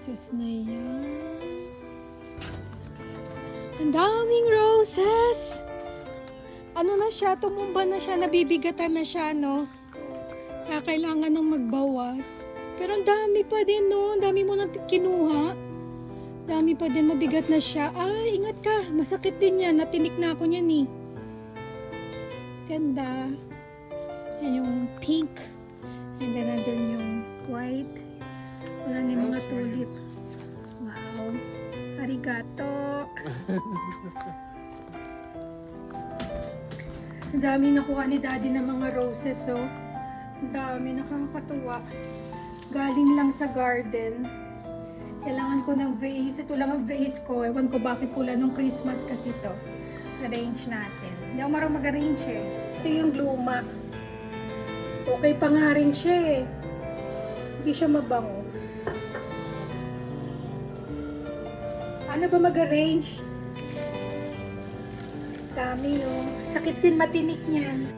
roses na yan. Ang daming roses! Ano na siya? Tumumba na siya. Nabibigatan na siya, no? Kaya kailangan nang magbawas. Pero ang dami pa din, no? Ang dami mo nang kinuha. Dami pa din. Mabigat na siya. Ay, ingat ka. Masakit din yan. Natinik na ako niyan, eh. Ganda. Yan yung pink. And then nandun yung white. Wala na yung mga tulip. Wow. Arigato. Ang dami nakuha ni Daddy ng mga roses, oh. Ang dami, nakakatuwa. Galing lang sa garden. Kailangan ko ng vase. Ito lang ang vase ko. Ewan ko bakit pula nung Christmas kasi to. Arrange natin. Hindi ako marunong mag-arrange eh. Ito yung luma. Okay pa nga rin siya eh. Hindi siya mabango. Ano ba mag-arrange? Dami oh. Sakit din matinik niyan.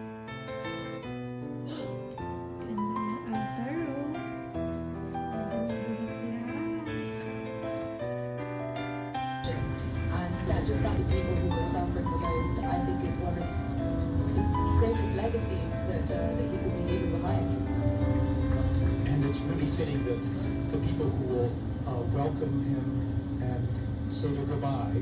Just not the people who were suffering the most, I think is one of the greatest legacies that he will be leaving behind. And it's really fitting that the people who will welcome him and say their goodbye